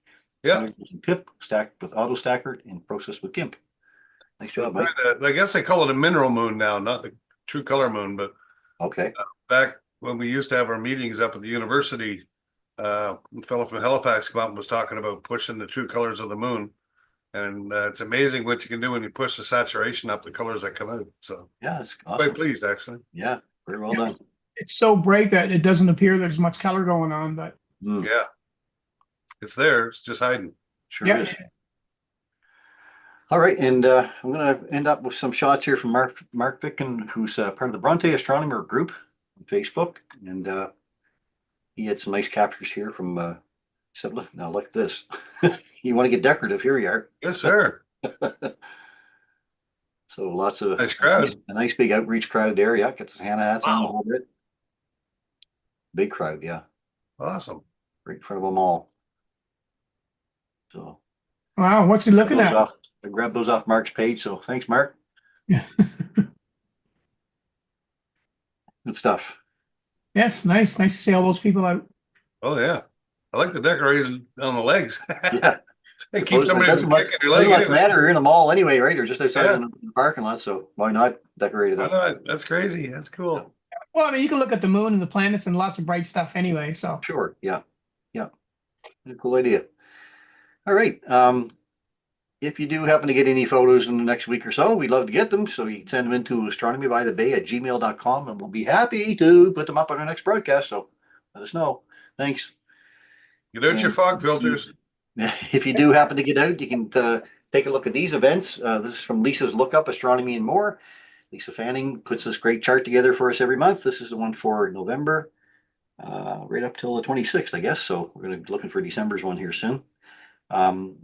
Yeah. Using PIP, stacked with auto stacker and processed with GIMP. Nice job, Mike. I guess they call it a mineral moon now, not the true color moon, but Okay. back when we used to have our meetings up at the university, a fellow from Halifax come up and was talking about pushing the true colors of the moon. And it's amazing what you can do when you push the saturation up, the colors that come out. So Yeah, it's quite awesome. pleased, actually. Yeah, very well done. It's so bright that it doesn't appear there's much color going on, but Mm, Yeah. It's there. It's just hiding. sure yeah. is. All right, and I'm going to end up with some shots here from Mark Bicken, who's part of the Bronte Astronomer group on Facebook, and he had some nice captures here from Sebla. Now look at this. You want to get decorative? Here you are. Yes, sir. So lots of Nice crowd. a nice big outreach crowd there. Yeah, get the Santa hats on a whole bit. Big crowd, yeah, Awesome. right in front of them all. So Wow, what's he looking at? I grabbed those off Mark's page. So thanks, Mark. Yeah. Good stuff. Yes, nice. Nice to see all those people out. Oh, yeah. I like the decorated on the legs. Yeah. It keeps somebody doesn't from much, kicking your leg. doesn't much Anyway. matter. You're in the mall anyway, right? Or just outside Yeah. in the parking lot. So why not decorate it Why up? not? That's crazy. That's cool. Well, I mean, you can look at the moon and the planets and lots of bright stuff anyway. So Sure. Yeah. Yeah. Cool idea. All right. If you do happen to get any photos in the next week or so, we'd love to get them. So you can send them into astronomybythebay@gmail.com and we'll be happy to put them up on our next broadcast. So let us know. Thanks. Get out your And fog filters. if you do happen to get out, you can take a look at these events. This is from Lisa's Lookup, Astronomy and More. Lisa Fanning puts this great chart together for us every month. This is the one for November, right up till the 26th, I guess. So we're going to be looking for December's one here soon.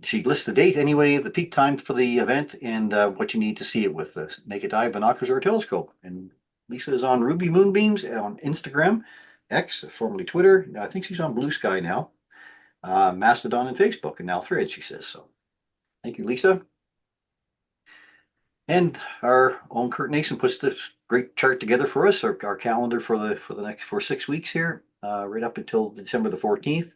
She lists the date anyway, the peak time for the event, and what you need to see it with the naked eye, binoculars, or a telescope. And Lisa is on Ruby Moonbeams on Instagram, X, formerly Twitter. I think she's on Blue Sky now, Mastodon and Facebook, and now Threads, she says. So thank you, Lisa. And our own Kurt Nason puts this great chart together for us, our calendar for the next 6 weeks here, right up until December the 14th.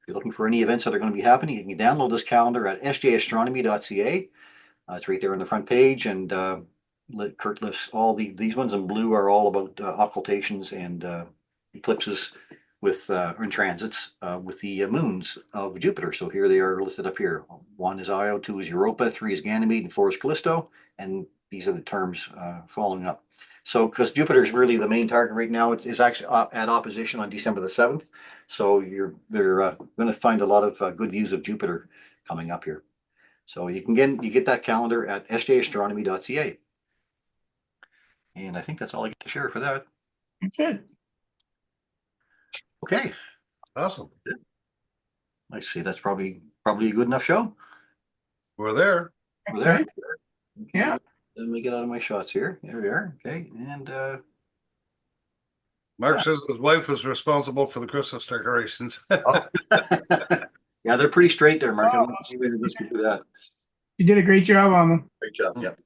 If you're looking for any events that are going to be happening, you can download this calendar at sjastronomy.ca. It's right there on the front page, and Kurt lists all these ones in blue are all about occultations and eclipses with and transits with the moons of Jupiter. So here they are listed up here. 1 is Io, 2 is Europa, 3 is Ganymede, and 4 is Callisto, and these are the terms following up. So, because Jupiter is really the main target right now, it is actually at opposition on December the 7th. So they're going to find a lot of good views of Jupiter coming up here. So you get that calendar at sjastronomy.ca. And I think that's all I get to share for that. that's it. Okay. Awesome. I see. That's probably a good enough show. We're there. That's There. right. Yeah. Let me get out of my shots here. There we are. Okay. And Mark Yeah. says his wife was responsible for the Christmas decorations. yeah, they're pretty straight there, Mark. Oh, I'm not even just to do that. You did a great job on them. Great job. Yep.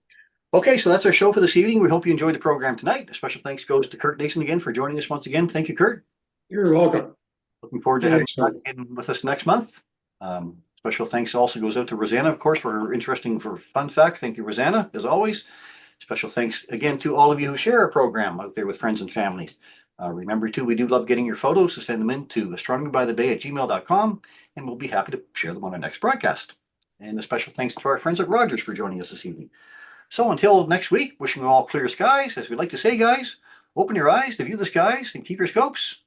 Okay, so that's our show for this evening. We hope you enjoyed the program tonight. A special thanks goes to Kurt Nason again for joining us once again. Thank you, Kurt. You're welcome. Looking forward to having you Excellent. back in with us next month. Special thanks also goes out to Rosanna, of course, for her interesting fun fact. Thank you, Rosanna, as always. Special thanks again to all of you who share our program out there with friends and families. Remember too, we do love getting your photos, so send them in to astronomybythebay@gmail.com, and we'll be happy to share them on our next broadcast. And a special thanks to our friends at Rogers for joining us this evening. So until next week, wishing you all clear skies. As we like to say, guys, open your eyes to view the skies and keep your scopes.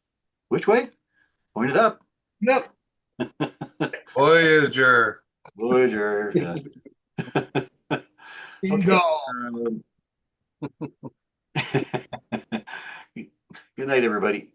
Which way? Point it up. Yep. Voyager. Voyager. Yeah. You Okay. go. Good night, everybody.